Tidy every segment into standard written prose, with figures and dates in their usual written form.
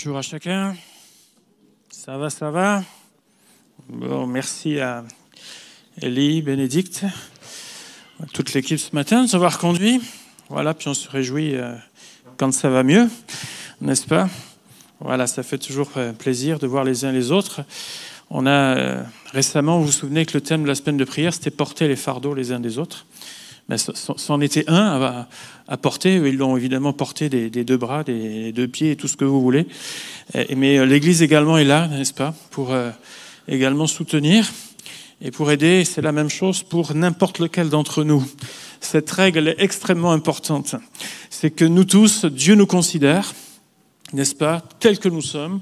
Bonjour à chacun. Ça va, ça va? Bon, merci à Elie, Bénédicte, à toute l'équipe ce matin de nous avoir conduits. Voilà, puis on se réjouit quand ça va mieux, n'est-ce pas? Voilà, ça fait toujours plaisir de voir les uns les autres. On a récemment, vous vous souvenez que le thème de la semaine de prière, c'était porter les fardeaux les uns des autres. Ben, c'en était un à porter. Ils l'ont évidemment porté des deux bras, des deux pieds et tout ce que vous voulez. Mais l'Église également est là, n'est-ce pas, pour également soutenir et pour aider. C'est la même chose pour n'importe lequel d'entre nous. Cette règle est extrêmement importante. C'est que nous tous, Dieu nous considère, n'est-ce pas, tels que nous sommes.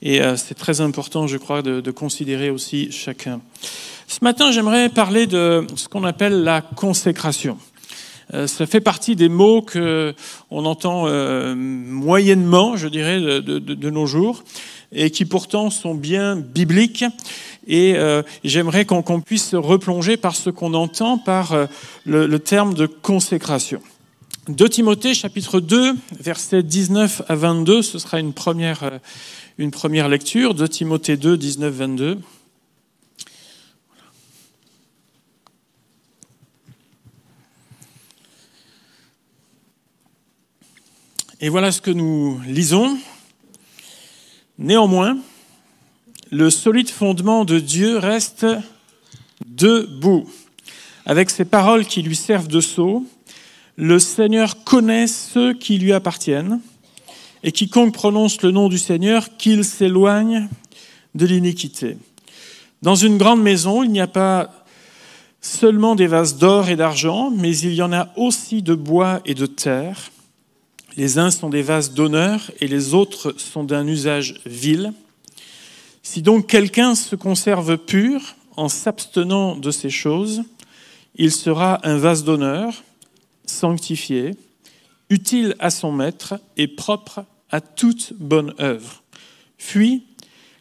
Et c'est très important, je crois, de considérer aussi chacun. Ce matin, j'aimerais parler de ce qu'on appelle la consécration. Ça fait partie des mots qu'on entend moyennement, je dirais, de nos jours, et qui pourtant sont bien bibliques. Et j'aimerais qu'on puisse se replonger par ce qu'on entend par le terme de consécration. 2 Timothée, chapitre 2, versets 19 à 22, ce sera une première lecture. 2 Timothée 2, 19, 22. Et voilà ce que nous lisons. Néanmoins, le solide fondement de Dieu reste debout. Avec ces paroles qui lui servent de sceau, le Seigneur connaît ceux qui lui appartiennent, et quiconque prononce le nom du Seigneur, qu'il s'éloigne de l'iniquité. Dans une grande maison, il n'y a pas seulement des vases d'or et d'argent, mais il y en a aussi de bois et de terre. Les uns sont des vases d'honneur et les autres sont d'un usage vil. Si donc quelqu'un se conserve pur en s'abstenant de ces choses, il sera un vase d'honneur, sanctifié, utile à son maître et propre à toute bonne œuvre. Fuis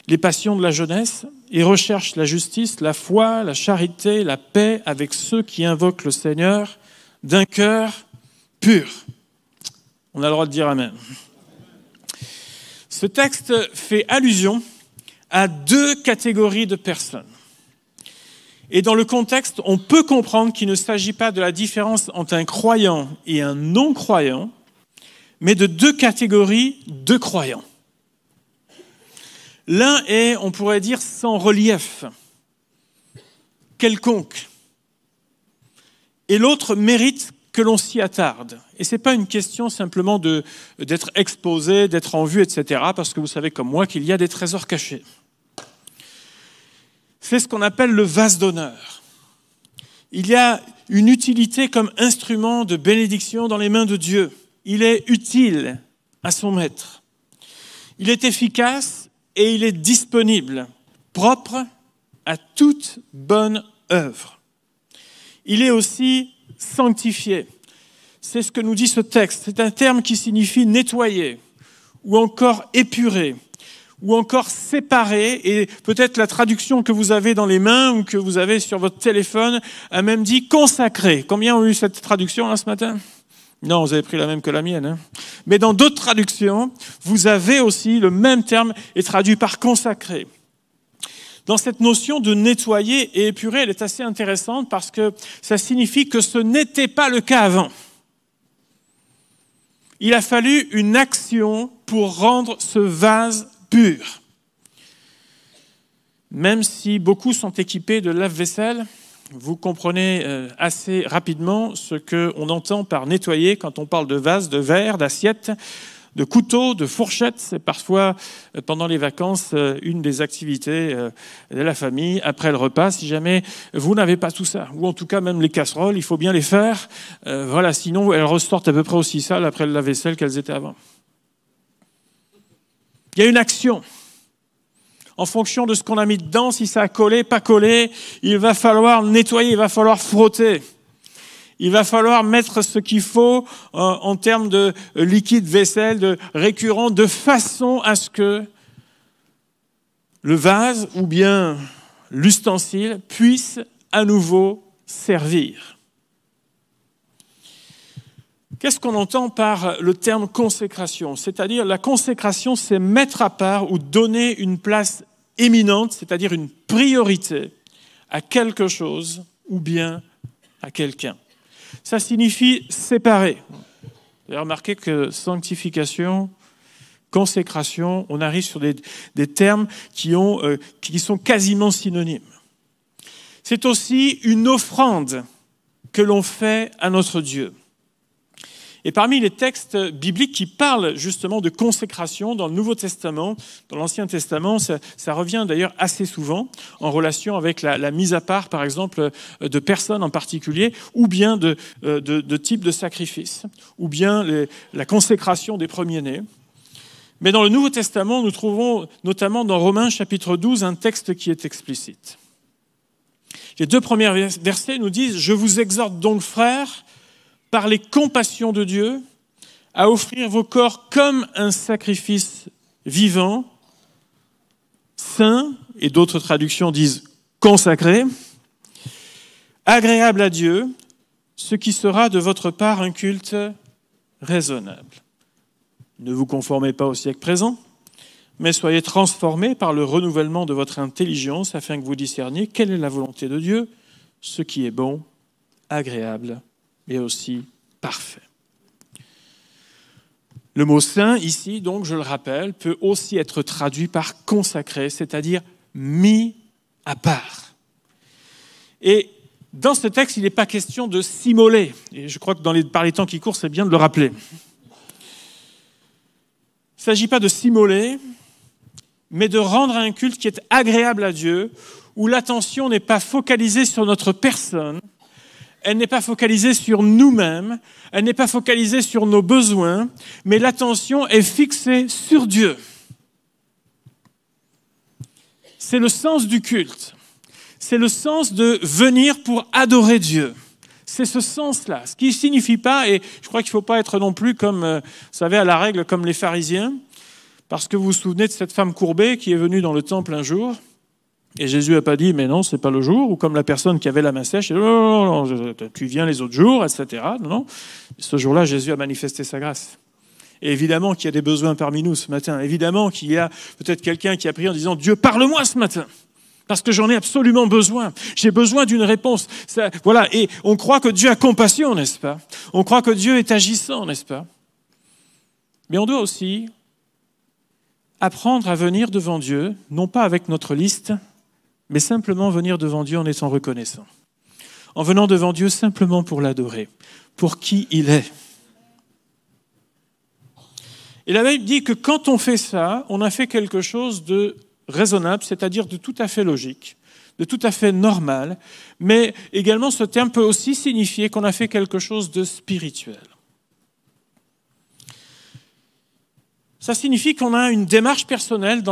les passions de la jeunesse et recherche la justice, la foi, la charité, la paix avec ceux qui invoquent le Seigneur d'un cœur pur. On a le droit de dire Amen. Ce texte fait allusion à 2 catégories de personnes. Et dans le contexte, on peut comprendre qu'il ne s'agit pas de la différence entre un croyant et un non-croyant, mais de 2 catégories de croyants. L'un est, on pourrait dire, sans relief, quelconque. Et l'autre mérite que l'on s'y attarde. Et ce n'est pas une question simplement d'être exposé, d'être en vue, etc., parce que vous savez comme moi qu'il y a des trésors cachés. C'est ce qu'on appelle le vase d'honneur. Il y a une utilité comme instrument de bénédiction dans les mains de Dieu. Il est utile à son maître. Il est efficace et il est disponible, propre à toute bonne œuvre. Il est aussi sanctifié. C'est ce que nous dit ce texte. C'est un terme qui signifie nettoyer, ou encore épurer, ou encore séparer. Et peut-être la traduction que vous avez dans les mains ou que vous avez sur votre téléphone a même dit consacrer. Combien ont eu cette traduction là ce matin? Non, vous avez pris la même que la mienne. Hein. Mais dans d'autres traductions, vous avez aussi le même terme est traduit par consacrer. Dans cette notion de nettoyer et épurer, elle est assez intéressante parce que ça signifie que ce n'était pas le cas avant. Il a fallu une action pour rendre ce vase pur. Même si beaucoup sont équipés de lave-vaisselle, vous comprenez assez rapidement ce qu'on entend par nettoyer quand on parle de vase, de verre, d'assiette, de couteaux, de fourchettes. C'est parfois, pendant les vacances, une des activités de la famille, après le repas, si jamais vous n'avez pas tout ça. Ou en tout cas, même les casseroles, il faut bien les faire. Voilà, sinon, elles ressortent à peu près aussi sales après le lave-vaisselle qu'elles étaient avant. Il y a une action. En fonction de ce qu'on a mis dedans, si ça a collé, pas collé, il va falloir nettoyer, il va falloir frotter. Il va falloir mettre ce qu'il faut en termes de liquide vaisselle, de récurrent, de façon à ce que le vase ou bien l'ustensile puisse à nouveau servir. Qu'est-ce qu'on entend par le terme consécration? C'est-à-dire la consécration, c'est mettre à part ou donner une place éminente, c'est-à-dire une priorité à quelque chose ou bien à quelqu'un. Ça signifie séparer. Vous avez remarqué que sanctification, consécration, on arrive sur des termes qui sont quasiment synonymes. C'est aussi une offrande que l'on fait à notre Dieu. Et parmi les textes bibliques qui parlent justement de consécration dans le Nouveau Testament, dans l'Ancien Testament, ça revient d'ailleurs assez souvent en relation avec la mise à part, par exemple, de personnes en particulier, ou bien de types de sacrifices, ou bien la consécration des premiers-nés. Mais dans le Nouveau Testament, nous trouvons notamment dans Romains chapitre 12 un texte qui est explicite. Les 2 premiers versets nous disent « Je vous exhorte donc, frères, par les compassions de Dieu, à offrir vos corps comme un sacrifice vivant, saint, et d'autres traductions disent consacré, agréable à Dieu, ce qui sera de votre part un culte raisonnable. Ne vous conformez pas au siècle présent, mais soyez transformés par le renouvellement de votre intelligence afin que vous discerniez quelle est la volonté de Dieu, ce qui est bon, agréable et aussi parfait. Le mot saint, ici, donc, je le rappelle, peut aussi être traduit par consacré, c'est-à-dire mis à part. Et dans ce texte, il n'est pas question de s'immoler. Et je crois que par les temps qui courent, c'est bien de le rappeler. Il ne s'agit pas de s'immoler, mais de rendre un culte qui est agréable à Dieu, où l'attention n'est pas focalisée sur notre personne, elle n'est pas focalisée sur nous-mêmes, elle n'est pas focalisée sur nos besoins, mais l'attention est fixée sur Dieu. C'est le sens du culte. C'est le sens de venir pour adorer Dieu. C'est ce sens-là. Ce qui ne signifie pas, et je crois qu'il ne faut pas être non plus comme, vous savez, à la règle, comme les pharisiens, parce que vous vous souvenez de cette femme courbée qui est venue dans le temple un jour, et Jésus n'a pas dit, mais non, c'est pas le jour, ou comme la personne qui avait la main sèche, non, tu viens les autres jours, etc. Non. Ce jour-là, Jésus a manifesté sa grâce. Et évidemment qu'il y a des besoins parmi nous ce matin. Évidemment qu'il y a peut-être quelqu'un qui a prié en disant, Dieu, parle-moi ce matin, parce que j'en ai absolument besoin. J'ai besoin d'une réponse. Ça, voilà. Et on croit que Dieu a compassion, n'est-ce pas? On croit que Dieu est agissant, n'est-ce pas? Mais on doit aussi apprendre à venir devant Dieu, non pas avec notre liste, mais simplement venir devant Dieu en étant reconnaissant. En venant devant Dieu simplement pour l'adorer, pour qui il est. Et la Bible dit que quand on fait ça, on a fait quelque chose de raisonnable, c'est-à-dire de tout à fait logique, de tout à fait normal, mais également ce terme peut aussi signifier qu'on a fait quelque chose de spirituel. Ça signifie qu'on a une démarche personnelle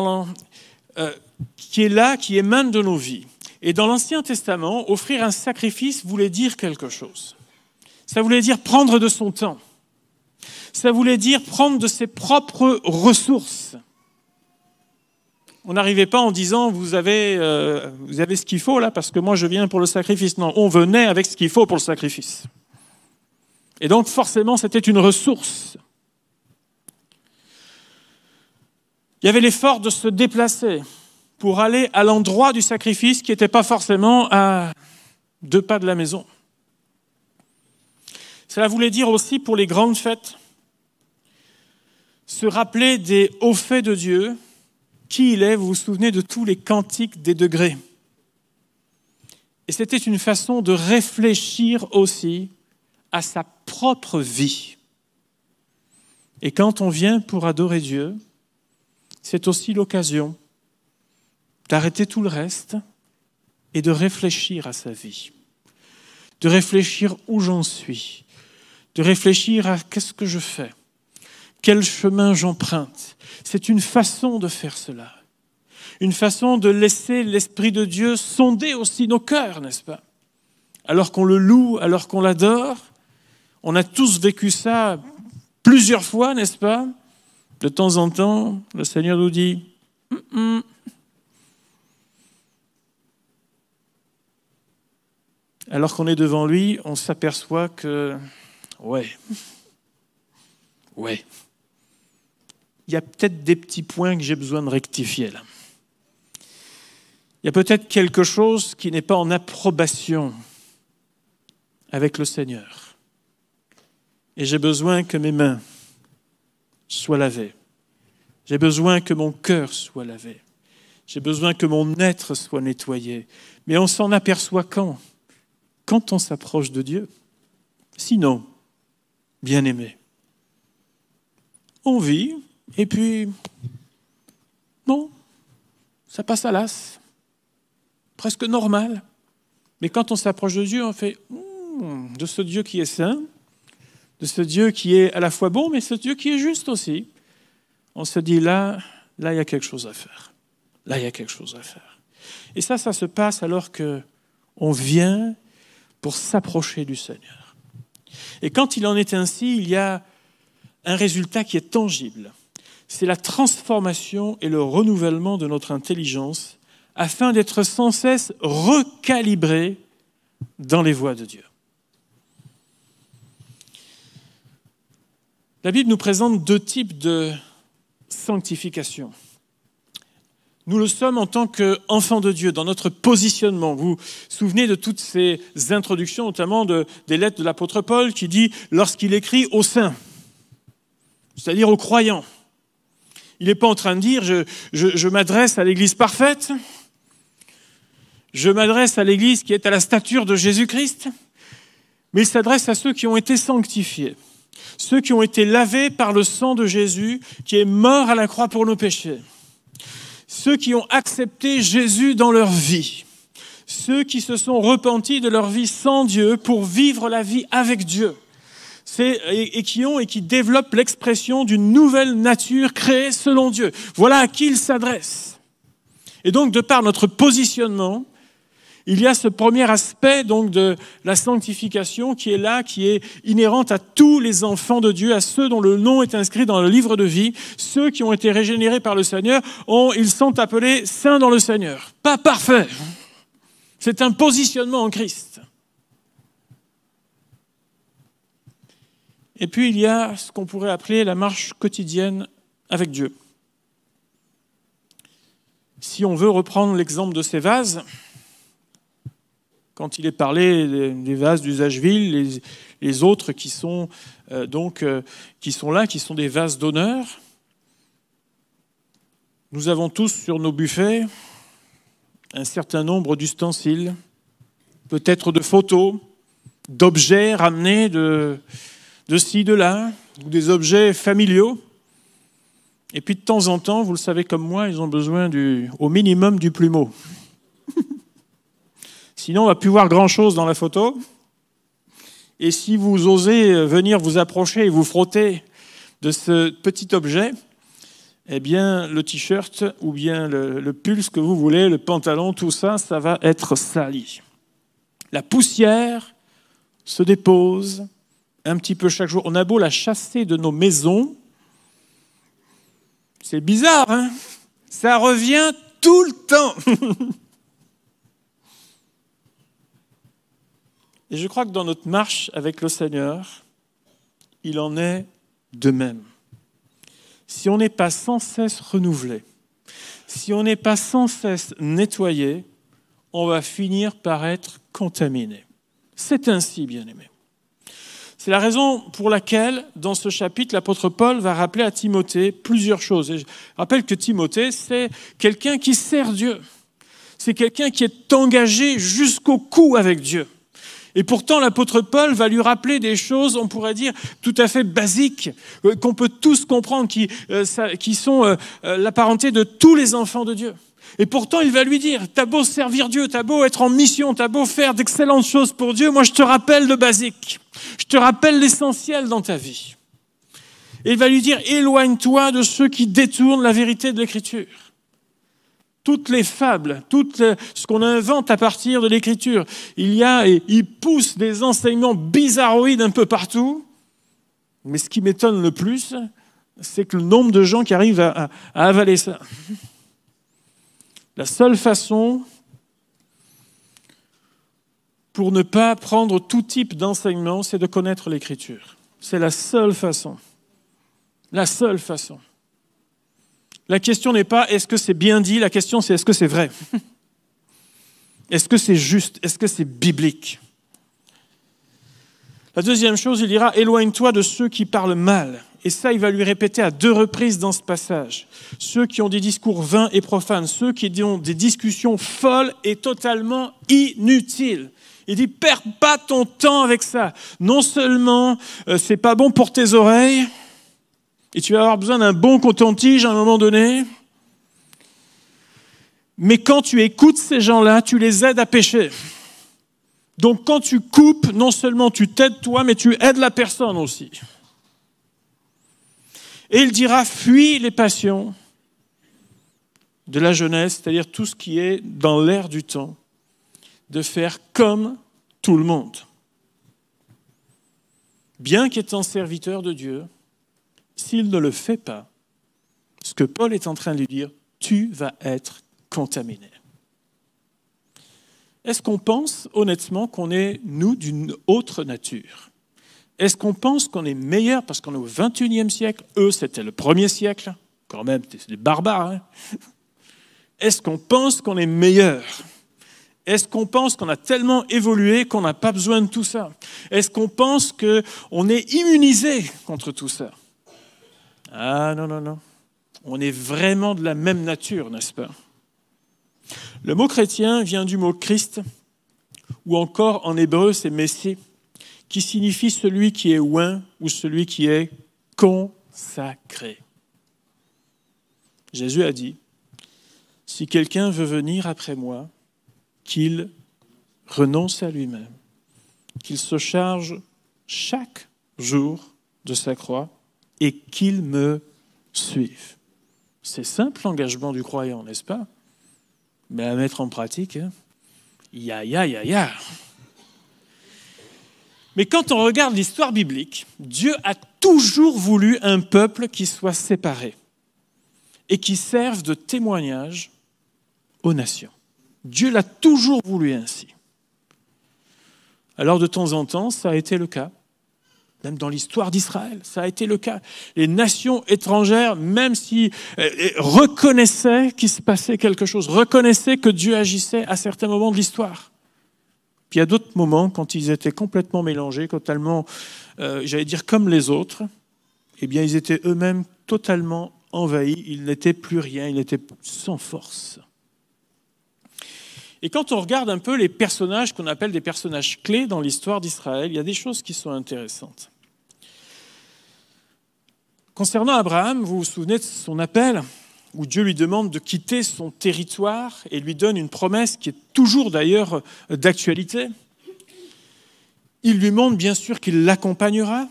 qui est là, qui émane de nos vies. Et dans l'Ancien Testament, offrir un sacrifice voulait dire quelque chose. Ça voulait dire prendre de son temps. Ça voulait dire prendre de ses propres ressources. On n'arrivait pas en disant vous avez ce qu'il faut là parce que moi je viens pour le sacrifice. Non, on venait avec ce qu'il faut pour le sacrifice. Et donc forcément c'était une ressource. Il y avait l'effort de se déplacer pour aller à l'endroit du sacrifice qui n'était pas forcément à 2 pas de la maison. Cela voulait dire aussi pour les grandes fêtes, se rappeler des hauts faits de Dieu, qui il est, vous vous souvenez de tous les cantiques des degrés. Et c'était une façon de réfléchir aussi à sa propre vie. Et quand on vient pour adorer Dieu, c'est aussi l'occasion d'arrêter tout le reste et de réfléchir à sa vie, de réfléchir où j'en suis, de réfléchir à qu'est-ce que je fais, quel chemin j'emprunte. C'est une façon de faire cela, une façon de laisser l'Esprit de Dieu sonder aussi nos cœurs, n'est-ce pas? Alors qu'on le loue, alors qu'on l'adore, on a tous vécu ça plusieurs fois, n'est-ce pas? De temps en temps, le Seigneur nous dit Alors qu'on est devant lui, on s'aperçoit que, ouais, Ouais. Il y a peut-être des petits points que j'ai besoin de rectifier là. Il y a peut-être quelque chose qui n'est pas en approbation avec le Seigneur. Et j'ai besoin que mes mains soient lavées. J'ai besoin que mon cœur soit lavé. J'ai besoin que mon être soit nettoyé. Mais on s'en aperçoit quand? Quand on s'approche de Dieu. Sinon, bien-aimé, on vit et puis, bon, ça passe à l'as. Presque normal. Mais quand on s'approche de Dieu, on fait de ce Dieu qui est saint, de ce Dieu qui est à la fois bon, mais ce Dieu qui est juste aussi. On se dit là, il y a quelque chose à faire. Là, il y a quelque chose à faire. Et ça se passe alors qu'on vient pour s'approcher du Seigneur. Et quand il en est ainsi, il y a un résultat qui est tangible. C'est la transformation et le renouvellement de notre intelligence afin d'être sans cesse recalibrés dans les voies de Dieu. La Bible nous présente deux types de sanctification. Nous le sommes en tant qu'enfants de Dieu, dans notre positionnement. Vous vous souvenez de toutes ces introductions, notamment des lettres de l'apôtre Paul, qui dit, lorsqu'il écrit aux saints, c'est-à-dire aux croyants, il n'est pas en train de dire, je m'adresse à l'Église parfaite, je m'adresse à l'Église qui est à la stature de Jésus-Christ, mais il s'adresse à ceux qui ont été sanctifiés, ceux qui ont été lavés par le sang de Jésus, qui est mort à la croix pour nos péchés, ceux qui ont accepté Jésus dans leur vie, ceux qui se sont repentis de leur vie sans Dieu pour vivre la vie avec Dieu, et qui développent l'expression d'une nouvelle nature créée selon Dieu. Voilà à qui il s'adresse. Et donc, de par notre positionnement, il y a ce premier aspect donc de la sanctification qui est là, qui est inhérente à tous les enfants de Dieu, à ceux dont le nom est inscrit dans le livre de vie, ceux qui ont été régénérés par le Seigneur, ils sont appelés saints dans le Seigneur. Pas parfaits. C'est un positionnement en Christ. Et puis il y a ce qu'on pourrait appeler la marche quotidienne avec Dieu. Si on veut reprendre l'exemple de ces vases, quand il est parlé des vases d'Usageville, les autres qui sont qui sont là, qui sont des vases d'honneur, nous avons tous sur nos buffets un certain nombre d'ustensiles, peut-être de photos, d'objets ramenés de ci, de là, ou des objets familiaux. Et puis de temps en temps, vous le savez comme moi, ils ont besoin au minimum du plumeau. Sinon, on ne va plus voir grand-chose dans la photo. Et si vous osez venir vous approcher et vous frotter de ce petit objet, eh bien, le t-shirt ou bien le pull, ce que vous voulez, le pantalon, tout ça, ça va être sali. La poussière se dépose un petit peu chaque jour. On a beau la chasser de nos maisons, c'est bizarre, hein? Ça revient tout le temps. Et je crois que dans notre marche avec le Seigneur, il en est de même. Si on n'est pas sans cesse renouvelé, si on n'est pas sans cesse nettoyé, on va finir par être contaminé. C'est ainsi, bien-aimés. C'est la raison pour laquelle, dans ce chapitre, l'apôtre Paul va rappeler à Timothée plusieurs choses. Et je rappelle que Timothée, c'est quelqu'un qui sert Dieu. C'est quelqu'un qui est engagé jusqu'au cou avec Dieu. Et pourtant, l'apôtre Paul va lui rappeler des choses, on pourrait dire, tout à fait basiques, qu'on peut tous comprendre, qui sont la parenté de tous les enfants de Dieu. Et pourtant, il va lui dire, t'as beau servir Dieu, t'as beau être en mission, t'as beau faire d'excellentes choses pour Dieu, moi je te rappelle le basique. Je te rappelle l'essentiel dans ta vie. Et il va lui dire, éloigne-toi de ceux qui détournent la vérité de l'Écriture. Toutes les fables, tout ce qu'on invente à partir de l'Écriture, il pousse des enseignements bizarroïdes un peu partout. Mais ce qui m'étonne le plus, c'est que le nombre de gens qui arrivent à avaler ça. La seule façon pour ne pas prendre tout type d'enseignement, c'est de connaître l'Écriture. C'est la seule façon. La seule façon. La question n'est pas est-ce que c'est bien dit, la question c'est est-ce que c'est vrai? Est-ce que c'est juste? Est-ce que c'est biblique? La deuxième chose, il dira éloigne-toi de ceux qui parlent mal. Et ça, il va lui répéter à 2 reprises dans ce passage. Ceux qui ont des discours vains et profanes, ceux qui ont des discussions folles et totalement inutiles. Il dit, perds pas ton temps avec ça. Non seulement c'est pas bon pour tes oreilles, et tu vas avoir besoin d'un bon coton-tige à un moment donné, mais quand tu écoutes ces gens-là, tu les aides à pécher. Donc quand tu coupes, non seulement tu t'aides toi, mais tu aides la personne aussi. Et il dira, fuis les passions de la jeunesse, c'est-à-dire tout ce qui est dans l'air du temps, de faire comme tout le monde. Bien qu'étant serviteur de Dieu, s'il ne le fait pas, ce que Paul est en train de lui dire, tu vas être contaminé. Est-ce qu'on pense honnêtement qu'on est, nous, d'une autre nature? Est-ce qu'on pense qu'on est meilleur parce qu'on est au XXIe siècle? Eux, c'était le 1er siècle. Quand même, c'est des barbares. Hein? Est-ce qu'on pense qu'on est meilleur? Est-ce qu'on pense qu'on a tellement évolué qu'on n'a pas besoin de tout ça? Est-ce qu'on pense qu'on est immunisé contre tout ça? Ah non, non, non. On est vraiment de la même nature, n'est-ce pas? Le mot chrétien vient du mot Christ, ou encore en hébreu c'est Messie, qui signifie celui qui est oint ou celui qui est consacré. Jésus a dit, si quelqu'un veut venir après moi, qu'il renonce à lui-même, qu'il se charge chaque jour de sa croix et qu'il me suive. C'est simple l'engagement du croyant, n'est-ce pas? Mais à mettre en pratique, ya. Mais quand on regarde l'histoire biblique, Dieu a toujours voulu un peuple qui soit séparé et qui serve de témoignage aux nations. Dieu l'a toujours voulu ainsi. Alors de temps en temps, ça a été le cas. Même dans l'histoire d'Israël, ça a été le cas. Les nations étrangères, même si reconnaissaient qu'il se passait quelque chose, reconnaissaient que Dieu agissait à certains moments de l'histoire. Puis il y a d'autres moments, quand ils étaient complètement mélangés, totalement, j'allais dire comme les autres, eh bien ils étaient eux-mêmes totalement envahis, ils n'étaient plus rien, ils étaient sans force. Et quand on regarde un peu les personnages qu'on appelle des personnages clés dans l'histoire d'Israël, il y a des choses qui sont intéressantes. Concernant Abraham, vous vous souvenez de son appel, où Dieu lui demande de quitter son territoire et lui donne une promesse qui est toujours d'ailleurs d'actualité. Il lui montre bien sûr qu'il l'accompagnera,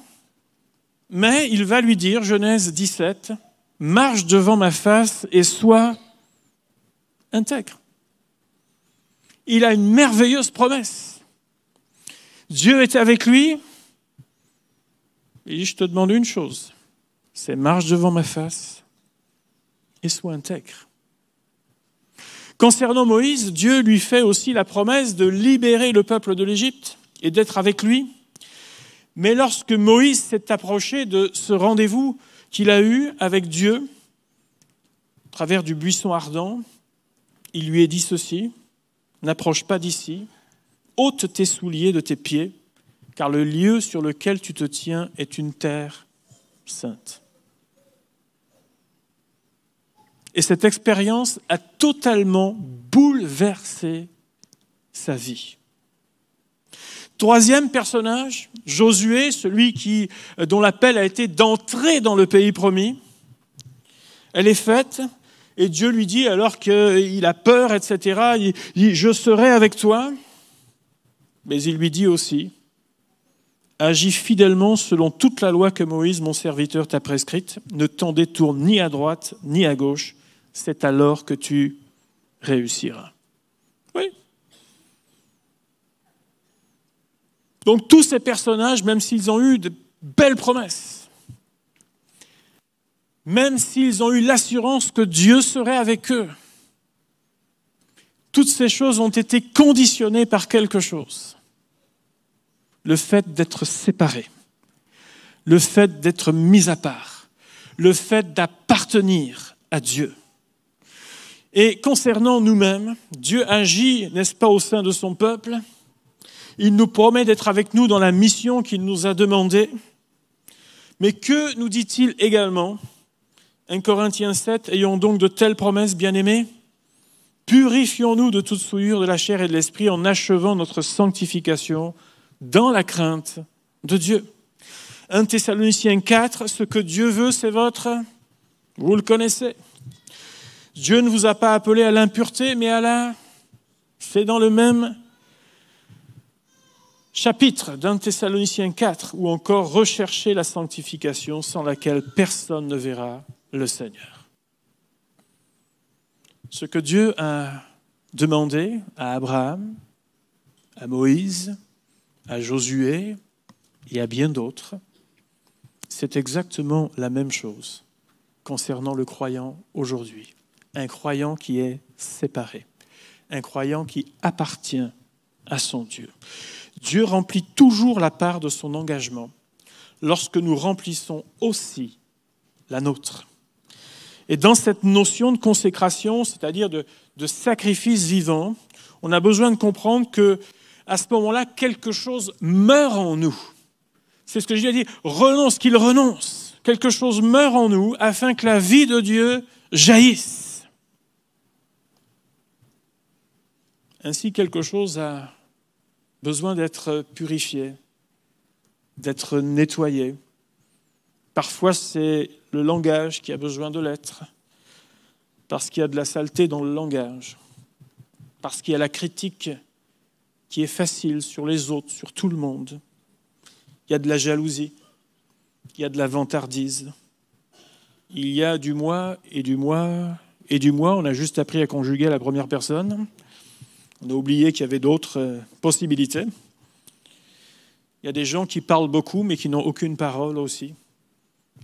mais il va lui dire, Genèse 17, « Marche devant ma face et sois intègre ». Il a une merveilleuse promesse. Dieu est avec lui. Il dit, je te demande une chose, c'est marche devant ma face et sois intègre. Concernant Moïse, Dieu lui fait aussi la promesse de libérer le peuple de l'Égypte et d'être avec lui. Mais lorsque Moïse s'est approché de ce rendez-vous qu'il a eu avec Dieu, à travers du buisson ardent, il lui est dit ceci, n'approche pas d'ici, ôte tes souliers de tes pieds, car le lieu sur lequel tu te tiens est une terre sainte. Et cette expérience a totalement bouleversé sa vie. Troisième personnage, Josué, celui dont l'appel a été d'entrer dans le pays promis. Elle est faite. Et Dieu lui dit, alors qu'il a peur, etc., il dit, je serai avec toi. Mais il lui dit aussi, agis fidèlement selon toute la loi que Moïse, mon serviteur, t'a prescrite. Ne t'en détourne ni à droite, ni à gauche. C'est alors que tu réussiras. Oui. Donc tous ces personnages, même s'ils ont eu de belles promesses, même s'ils ont eu l'assurance que Dieu serait avec eux, toutes ces choses ont été conditionnées par quelque chose. Le fait d'être séparés, le fait d'être mis à part, le fait d'appartenir à Dieu. Et concernant nous-mêmes, Dieu agit, n'est-ce pas, au sein de son peuple. Il nous promet d'être avec nous dans la mission qu'il nous a demandée. Mais que nous dit-il également ? 1 Corinthiens 7, ayons donc de telles promesses, bien-aimés. Purifions-nous de toute souillure de la chair et de l'esprit en achevant notre sanctification dans la crainte de Dieu. 1 Thessaloniciens 4, ce que Dieu veut, c'est votre... Vous le connaissez. Dieu ne vous a pas appelé à l'impureté, mais à la... C'est dans le même chapitre d'1 Thessaloniciens 4, ou encore rechercher la sanctification sans laquelle personne ne verra le Seigneur. Ce que Dieu a demandé à Abraham, à Moïse, à Josué et à bien d'autres, c'est exactement la même chose concernant le croyant aujourd'hui. Un croyant qui est séparé, un croyant qui appartient à son Dieu. Dieu remplit toujours la part de son engagement lorsque nous remplissons aussi la nôtre. Et dans cette notion de consécration, c'est-à-dire de sacrifice vivant, on a besoin de comprendre qu'à ce moment-là, quelque chose meurt en nous. C'est ce que Jésus a dit, renonce, qu'il renonce. Quelque chose meurt en nous afin que la vie de Dieu jaillisse. Ainsi, quelque chose a besoin d'être purifié, d'être nettoyé. Parfois, c'est le langage qui a besoin de l'être, parce qu'il y a de la saleté dans le langage, parce qu'il y a la critique qui est facile sur les autres, sur tout le monde. Il y a de la jalousie, il y a de la vantardise, il y a du moi et du moi et du moi. On a juste appris à conjuguer à la première personne. On a oublié qu'il y avait d'autres possibilités. Il y a des gens qui parlent beaucoup mais qui n'ont aucune parole aussi.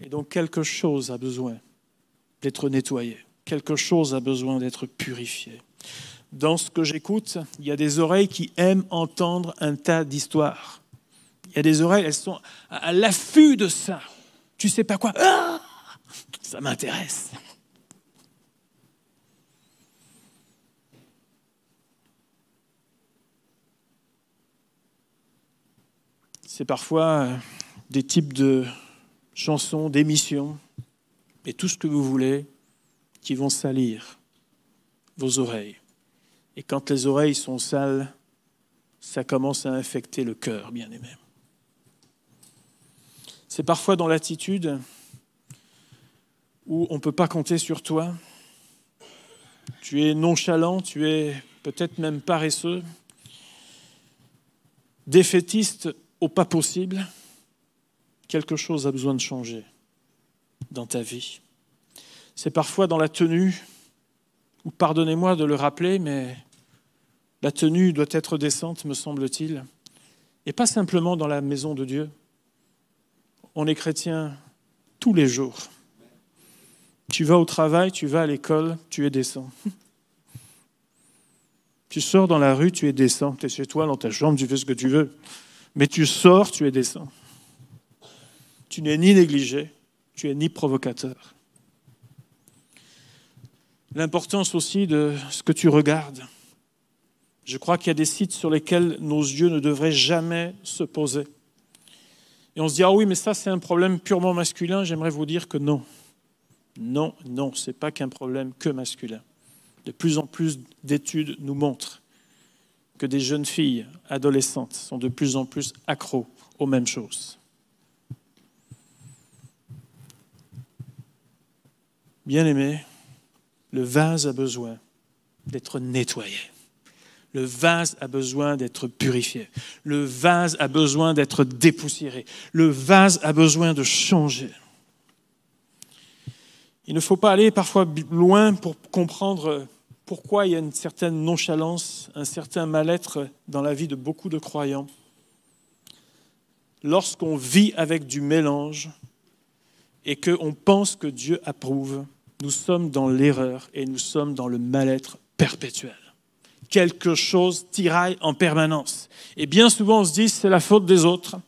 Et donc quelque chose a besoin d'être nettoyé. Quelque chose a besoin d'être purifié. Dans ce que j'écoute, il y a des oreilles qui aiment entendre un tas d'histoires. Il y a des oreilles, elles sont à l'affût de ça. Tu sais pas quoi ? Ah, ça m'intéresse. C'est parfois des types de chansons, d'émissions, et tout ce que vous voulez, qui vont salir vos oreilles. Et quand les oreilles sont sales, ça commence à infecter le cœur, bien-aimé. C'est parfois dans l'attitude où on ne peut pas compter sur toi. Tu es nonchalant, tu es peut-être même paresseux, défaitiste au pas possible. Quelque chose a besoin de changer dans ta vie. C'est parfois dans la tenue, ou pardonnez-moi de le rappeler, mais la tenue doit être décente, me semble-t-il, et pas simplement dans la maison de Dieu. On est chrétien tous les jours. Tu vas au travail, tu vas à l'école, tu es décent. Tu sors dans la rue, tu es décent. Tu es chez toi, dans ta chambre, tu fais ce que tu veux. Mais tu sors, tu es décent. Tu n'es ni négligé, tu es ni provocateur. L'importance aussi de ce que tu regardes. Je crois qu'il y a des sites sur lesquels nos yeux ne devraient jamais se poser. Et on se dit, ah oui, mais ça c'est un problème purement masculin. J'aimerais vous dire que non. Non, ce n'est pas qu'un problème que masculin. De plus en plus d'études nous montrent que des jeunes filles adolescentes sont de plus en plus accros aux mêmes choses. Bien-aimés, le vase a besoin d'être nettoyé. Le vase a besoin d'être purifié. Le vase a besoin d'être dépoussiéré. Le vase a besoin de changer. Il ne faut pas aller parfois loin pour comprendre pourquoi il y a une certaine nonchalance, un certain mal-être dans la vie de beaucoup de croyants. Lorsqu'on vit avec du mélange et qu'on pense que Dieu approuve, nous sommes dans l'erreur et nous sommes dans le mal-être perpétuel. Quelque chose tiraille en permanence. Et bien souvent, on se dit, c'est la faute des autres.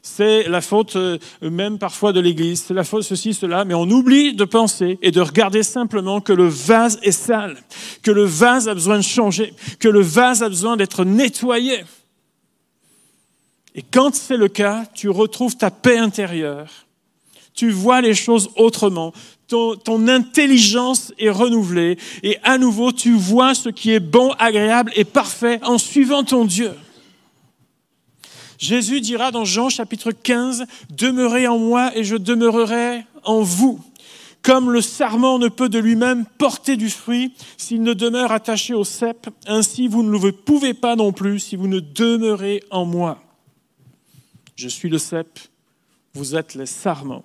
C'est la faute même parfois de l'Église, c'est la faute ceci, cela, mais on oublie de penser et de regarder simplement que le vase est sale, que le vase a besoin de changer, que le vase a besoin d'être nettoyé. Et quand c'est le cas, tu retrouves ta paix intérieure, tu vois les choses autrement, ton intelligence est renouvelée et à nouveau tu vois ce qui est bon, agréable et parfait en suivant ton Dieu. Jésus dira dans Jean chapitre 15, « Demeurez en moi et je demeurerai en vous. Comme le sarment ne peut de lui-même porter du fruit s'il ne demeure attaché au cep, ainsi vous ne le pouvez pas non plus si vous ne demeurez en moi. Je suis le cep, vous êtes les sarments.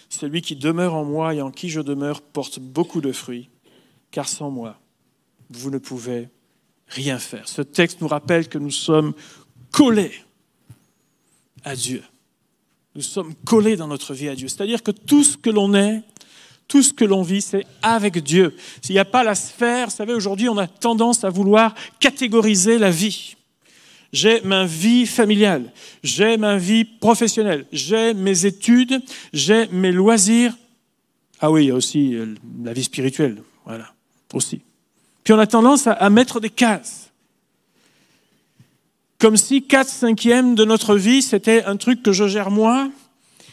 Celui qui demeure en moi et en qui je demeure porte beaucoup de fruits, car sans moi, vous ne pouvez rien faire. » Ce texte nous rappelle que nous sommes collés à Dieu. Nous sommes collés dans notre vie à Dieu. C'est-à-dire que tout ce que l'on est, tout ce que l'on vit, c'est avec Dieu. S'il n'y a pas la sphère, vous savez, aujourd'hui, on a tendance à vouloir catégoriser la vie. J'ai ma vie familiale, j'ai ma vie professionnelle, j'ai mes études, j'ai mes loisirs. Ah oui, il y a aussi la vie spirituelle, voilà, aussi. Puis on a tendance à mettre des cases. Comme si 4/5 de notre vie, c'était un truc que je gère moi.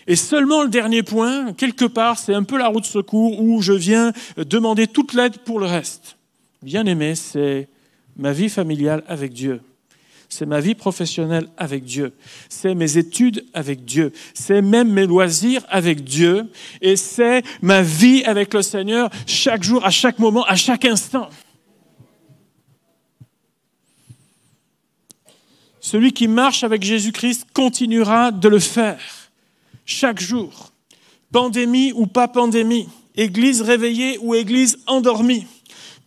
Et seulement le dernier point, quelque part, c'est un peu la roue de secours où je viens demander toute l'aide pour le reste. Bien aimé, c'est ma vie familiale avec Dieu. C'est ma vie professionnelle avec Dieu. C'est mes études avec Dieu. C'est même mes loisirs avec Dieu. Et c'est ma vie avec le Seigneur chaque jour, à chaque moment, à chaque instant. Celui qui marche avec Jésus-Christ continuera de le faire chaque jour. Pandémie ou pas pandémie, église réveillée ou église endormie,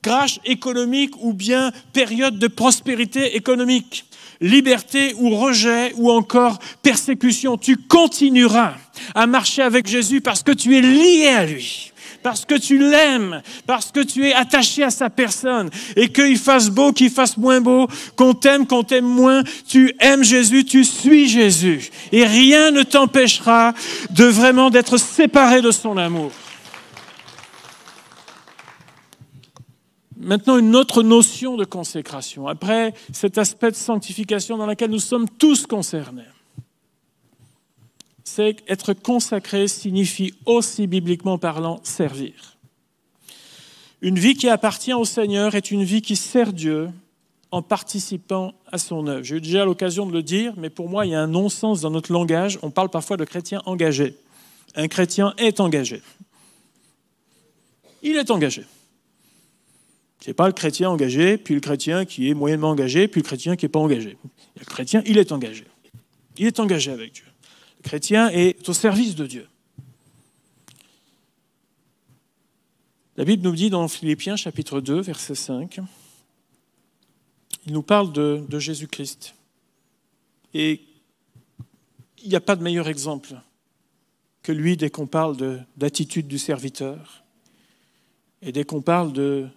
crash économique ou bien période de prospérité économique, liberté ou rejet ou encore persécution, tu continueras à marcher avec Jésus parce que tu es lié à lui. Parce que tu l'aimes, parce que tu es attaché à sa personne. Et qu'il fasse beau, qu'il fasse moins beau, qu'on t'aime moins, tu aimes Jésus, tu suis Jésus. Et rien ne t'empêchera de vraiment d'être séparé de son amour. Maintenant, une autre notion de consécration, après cet aspect de sanctification dans lequel nous sommes tous concernés. C'est qu'être consacré signifie aussi, bibliquement parlant, servir. Une vie qui appartient au Seigneur est une vie qui sert Dieu en participant à son œuvre. J'ai eu déjà l'occasion de le dire, mais pour moi, il y a un non-sens dans notre langage. On parle parfois de chrétien engagé. Un chrétien est engagé. Il est engagé. Ce n'est pas le chrétien engagé, puis le chrétien qui est moyennement engagé, puis le chrétien qui n'est pas engagé. Le chrétien, il est engagé. Il est engagé avec Dieu. Le chrétien est au service de Dieu. La Bible nous dit dans Philippiens chapitre 2, verset 5, il nous parle de Jésus-Christ. Et il n'y a pas de meilleur exemple que lui dès qu'on parle d'attitude du serviteur et dès qu'on parle de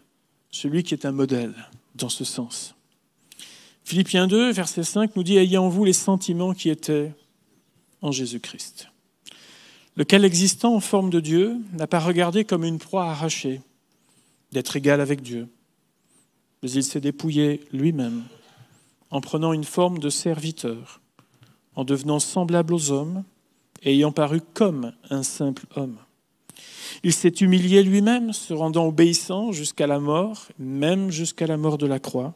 celui qui est un modèle dans ce sens. Philippiens 2, verset 5 nous dit « Ayez en vous les sentiments qui étaient en Jésus-Christ, lequel, existant en forme de Dieu, n'a pas regardé comme une proie arrachée d'être égal avec Dieu, mais il s'est dépouillé lui-même en prenant une forme de serviteur, en devenant semblable aux hommes et ayant paru comme un simple homme. Il s'est humilié lui-même, se rendant obéissant jusqu'à la mort, même jusqu'à la mort de la croix. »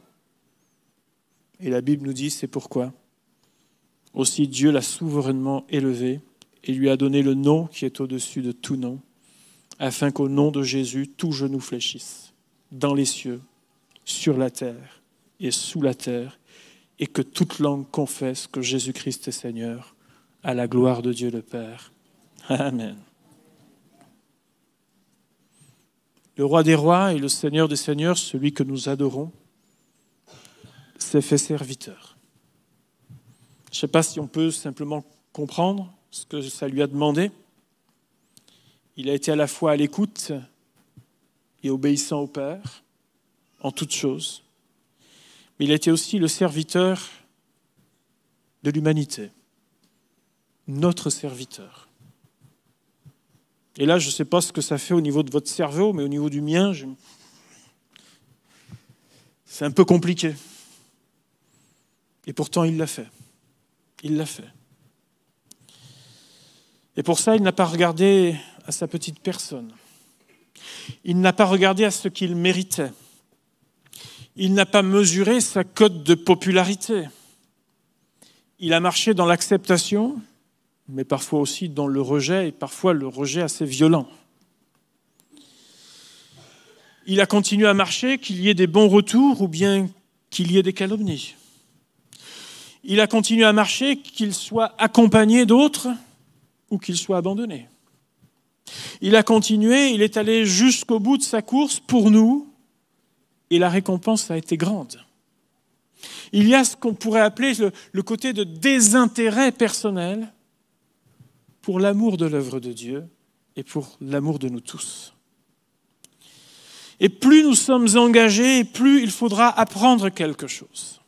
Et la Bible nous dit, c'est pourquoi aussi Dieu l'a souverainement élevé et lui a donné le nom qui est au-dessus de tout nom, afin qu'au nom de Jésus, tout genou fléchisse, dans les cieux, sur la terre et sous la terre, et que toute langue confesse que Jésus-Christ est Seigneur, à la gloire de Dieu le Père. Amen. Le roi des rois et le Seigneur des seigneurs, celui que nous adorons, s'est fait serviteur. Je ne sais pas si on peut simplement comprendre ce que ça lui a demandé. Il a été à la fois à l'écoute et obéissant au Père, en toutes choses. Mais il a été aussi le serviteur de l'humanité. notre serviteur. Et là, je ne sais pas ce que ça fait au niveau de votre cerveau, mais au niveau du mien, c'est un peu compliqué. Et pourtant, il l'a fait. Il l'a fait. Et pour ça, il n'a pas regardé à sa petite personne. Il n'a pas regardé à ce qu'il méritait. Il n'a pas mesuré sa cote de popularité. Il a marché dans l'acceptation, mais parfois aussi dans le rejet, et parfois le rejet assez violent. Il a continué à marcher, qu'il y ait des bons retours ou bien qu'il y ait des calomnies. Il a continué à marcher, qu'il soit accompagné d'autres ou qu'il soit abandonné. Il a continué, il est allé jusqu'au bout de sa course pour nous, et la récompense a été grande. Il y a ce qu'on pourrait appeler le côté de désintérêt personnel pour l'amour de l'œuvre de Dieu et pour l'amour de nous tous. Et plus nous sommes engagés, plus il faudra apprendre quelque chose.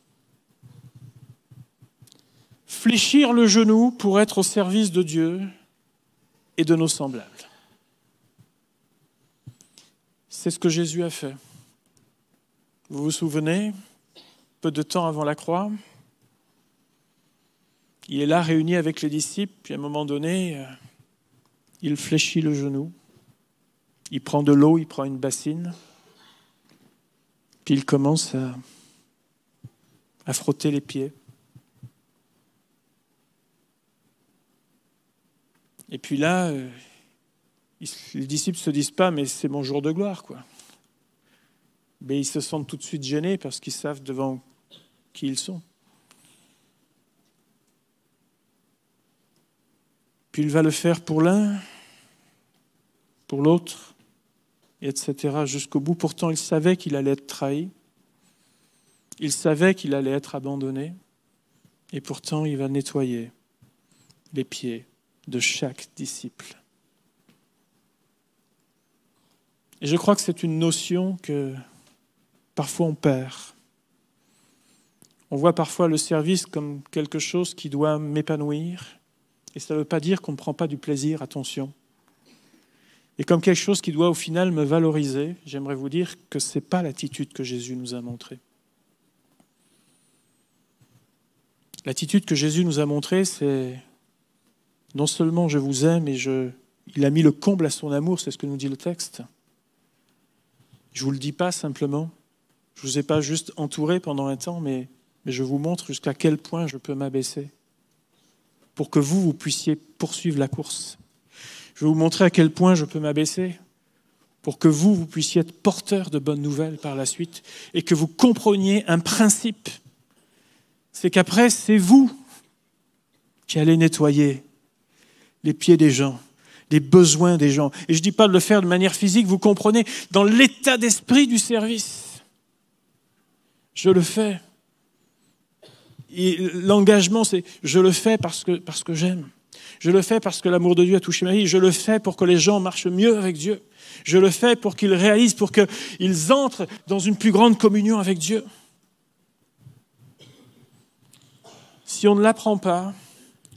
Fléchir le genou pour être au service de Dieu et de nos semblables. C'est ce que Jésus a fait. Vous vous souvenez, peu de temps avant la croix, il est là réuni avec les disciples, puis à un moment donné, il fléchit le genou, il prend de l'eau, il prend une bassine, puis il commence à frotter les pieds. Et puis là, les disciples ne se disent pas, mais c'est mon jour de gloire, quoi. Mais ils se sentent tout de suite gênés parce qu'ils savent devant qui ils sont. Puis il va le faire pour l'un, pour l'autre, etc. jusqu'au bout. Pourtant, il savait qu'il allait être trahi. Il savait qu'il allait être abandonné. Et pourtant, il va nettoyer les pieds de chaque disciple. Et je crois que c'est une notion que parfois on perd. On voit parfois le service comme quelque chose qui doit m'épanouir. Et ça ne veut pas dire qu'on ne prend pas du plaisir, attention. Et comme quelque chose qui doit au final me valoriser, j'aimerais vous dire que ce n'est pas l'attitude que Jésus nous a montrée. L'attitude que Jésus nous a montrée, c'est non seulement je vous aime, mais il a mis le comble à son amour, c'est ce que nous dit le texte. Je ne vous le dis pas simplement. Je ne vous ai pas juste entouré pendant un temps, mais je vous montre jusqu'à quel point je peux m'abaisser pour que vous puissiez poursuivre la course. Je vais vous montrer à quel point je peux m'abaisser pour que vous puissiez être porteur de bonnes nouvelles par la suite et que vous compreniez un principe. C'est qu'après, c'est vous qui allez nettoyer les pieds des gens, les besoins des gens. Et je ne dis pas de le faire de manière physique, vous comprenez, dans l'état d'esprit du service. Je le fais. Et l'engagement, c'est je le fais parce que j'aime. Je le fais parce que l'amour de Dieu a touché ma vie. Je le fais pour que les gens marchent mieux avec Dieu. Je le fais pour qu'ils réalisent, pour qu'ils entrent dans une plus grande communion avec Dieu. Si on ne l'apprend pas,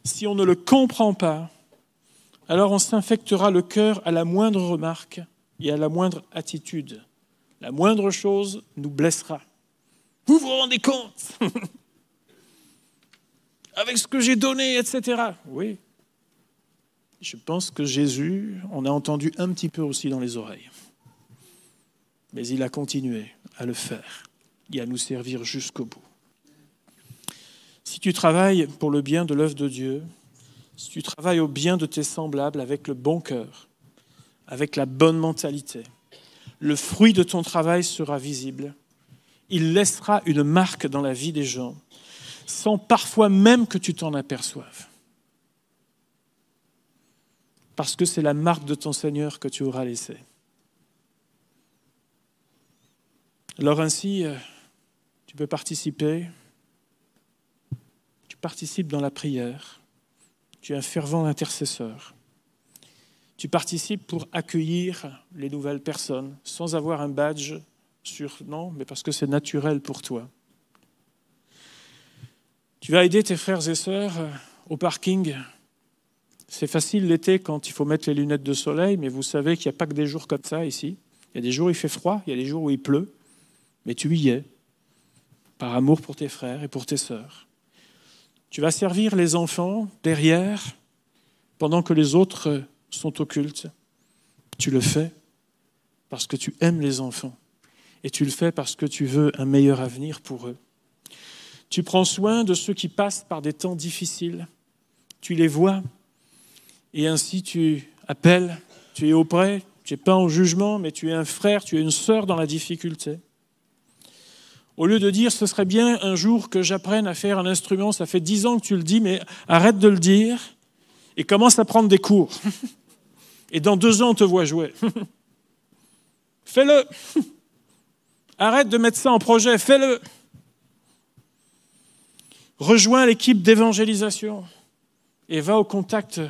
si on ne le comprend pas, alors on s'infectera le cœur à la moindre remarque et à la moindre attitude. La moindre chose nous blessera. Vous vous rendez compte? Avec ce que j'ai donné, etc. Oui. Je pense que Jésus, on a entendu un petit peu aussi dans les oreilles. Mais il a continué à le faire et à nous servir jusqu'au bout. Si tu travailles pour le bien de l'œuvre de Dieu, si tu travailles au bien de tes semblables avec le bon cœur, avec la bonne mentalité, le fruit de ton travail sera visible. Il laissera une marque dans la vie des gens, sans parfois même que tu t'en aperçoives. Parce que c'est la marque de ton Seigneur que tu auras laissée. Alors ainsi, tu peux participer. Tu participes dans la prière. Tu es un fervent intercesseur. Tu participes pour accueillir les nouvelles personnes sans avoir un badge sur non, mais parce que c'est naturel pour toi. Tu vas aider tes frères et sœurs au parking C'est facile l'été quand il faut mettre les lunettes de soleil, mais vous savez qu'il n'y a pas que des jours comme ça ici. Il y a des jours où il fait froid, il y a des jours où il pleut, mais tu y es, par amour pour tes frères et pour tes sœurs. Tu vas servir les enfants derrière, pendant que les autres sont au culte. Tu le fais parce que tu aimes les enfants, et tu le fais parce que tu veux un meilleur avenir pour eux. Tu prends soin de ceux qui passent par des temps difficiles. Tu les vois, et ainsi tu appelles, tu es auprès, tu n'es pas en jugement, mais tu es un frère, tu es une sœur dans la difficulté. Au lieu de dire, ce serait bien un jour que j'apprenne à faire un instrument, ça fait 10 ans que tu le dis, mais arrête de le dire et commence à prendre des cours. Et dans 2 ans, on te voit jouer. Fais-le. Arrête de mettre ça en projet, fais-le. Rejoins l'équipe d'évangélisation et va au contact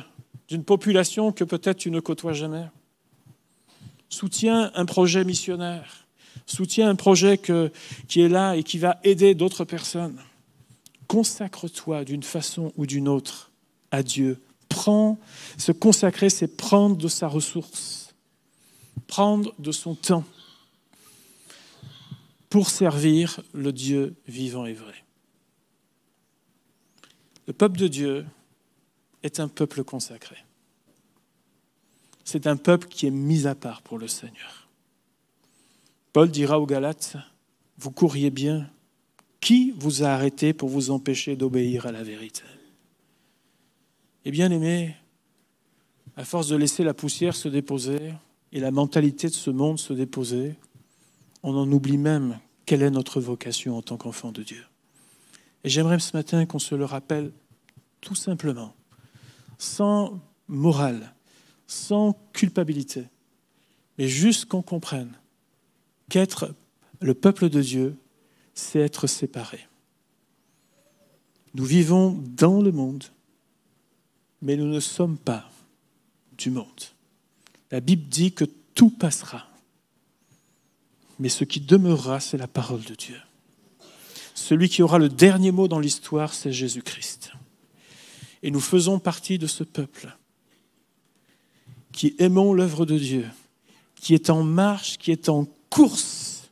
d'une population que peut-être tu ne côtoies jamais. Soutiens un projet missionnaire. Soutiens un projet qui est là et qui va aider d'autres personnes. Consacre-toi d'une façon ou d'une autre à Dieu. Se consacrer, c'est prendre de sa ressource, prendre de son temps pour servir le Dieu vivant et vrai. Le peuple de Dieu est un peuple consacré. C'est un peuple qui est mis à part pour le Seigneur. Paul dira aux Galates, vous courriez bien. Qui vous a arrêté pour vous empêcher d'obéir à la vérité? Et bien aimés, à force de laisser la poussière se déposer et la mentalité de ce monde se déposer, on en oublie même quelle est notre vocation en tant qu'enfant de Dieu. Et j'aimerais ce matin qu'on se le rappelle tout simplement, sans morale, sans culpabilité, mais juste qu'on comprenne qu'être le peuple de Dieu, c'est être séparé. Nous vivons dans le monde, mais nous ne sommes pas du monde. La Bible dit que tout passera, mais ce qui demeurera, c'est la parole de Dieu. Celui qui aura le dernier mot dans l'histoire, c'est Jésus-Christ. Et nous faisons partie de ce peuple qui aimons l'œuvre de Dieu, qui est en marche, qui est en course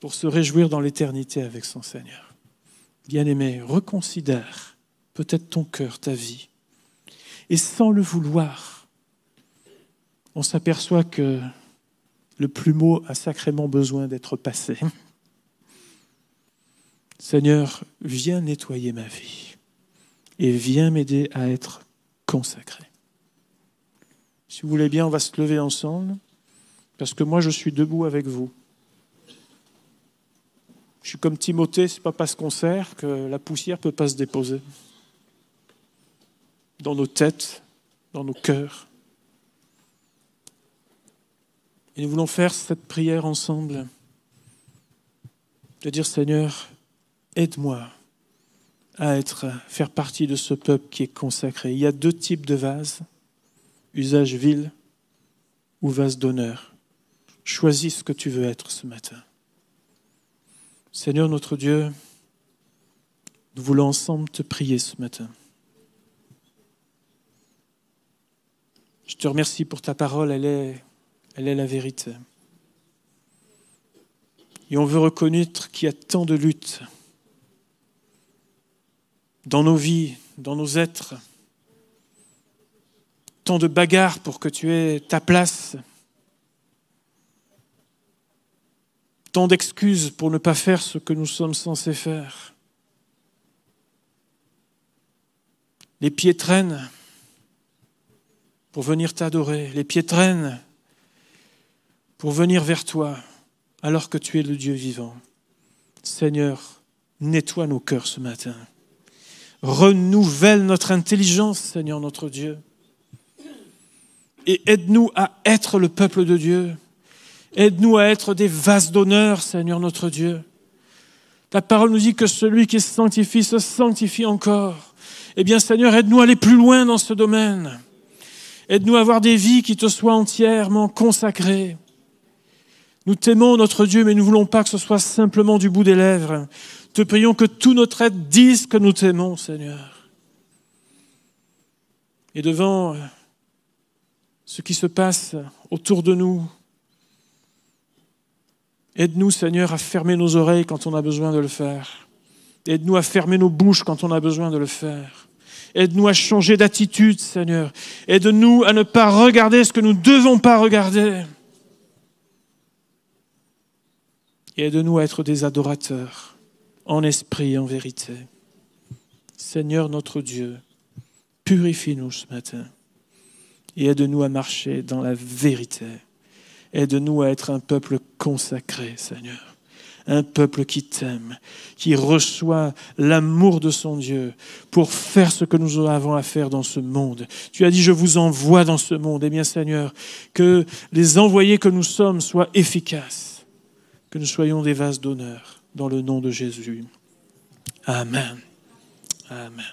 pour se réjouir dans l'éternité avec son Seigneur. Bien-aimé, reconsidère peut-être ton cœur, ta vie. Et sans le vouloir, on s'aperçoit que le plumeau a sacrément besoin d'être passé. Seigneur, viens nettoyer ma vie et viens m'aider à être consacré. Si vous voulez bien, on va se lever ensemble, parce que moi, je suis debout avec vous. Je suis comme Timothée, ce n'est pas parce qu'on sert que la poussière ne peut pas se déposer dans nos têtes, dans nos cœurs. Et nous voulons faire cette prière ensemble, de dire, Seigneur, aide-moi à faire partie de ce peuple qui est consacré. Il y a 2 types de vases, usage vil ou vase d'honneur. Choisis ce que tu veux être ce matin. Seigneur notre Dieu, nous voulons ensemble te prier ce matin. Je te remercie pour ta parole, elle est la vérité. Et on veut reconnaître qu'il y a tant de luttes dans nos vies, dans nos êtres, tant de bagarres pour que tu aies ta place, tant d'excuses pour ne pas faire ce que nous sommes censés faire. Les pieds traînent pour venir t'adorer, les pieds traînent pour venir vers toi, alors que tu es le Dieu vivant. Seigneur, nettoie nos cœurs ce matin. Renouvelle notre intelligence, Seigneur notre Dieu. Et aide-nous à être le peuple de Dieu. Aide-nous à être des vases d'honneur, Seigneur notre Dieu. Ta parole nous dit que celui qui se sanctifie encore. Eh bien, Seigneur, aide-nous à aller plus loin dans ce domaine. Aide-nous à avoir des vies qui te soient entièrement consacrées. Nous t'aimons, notre Dieu, mais nous ne voulons pas que ce soit simplement du bout des lèvres. Te prions que tout notre être dise que nous t'aimons, Seigneur. et devant ce qui se passe autour de nous. Aide-nous, Seigneur, à fermer nos oreilles quand on a besoin de le faire. Aide-nous à fermer nos bouches quand on a besoin de le faire. Aide-nous à changer d'attitude, Seigneur. Aide-nous à ne pas regarder ce que nous ne devons pas regarder. Et aide-nous à être des adorateurs, en esprit et en vérité. Seigneur notre Dieu, purifie-nous ce matin et aide-nous à marcher dans la vérité. Aide-nous à être un peuple consacré, Seigneur. Un peuple qui t'aime, qui reçoit l'amour de son Dieu pour faire ce que nous avons à faire dans ce monde. Tu as dit, je vous envoie dans ce monde. Eh bien, Seigneur, que les envoyés que nous sommes soient efficaces, que nous soyons des vases d'honneur dans le nom de Jésus. Amen. Amen.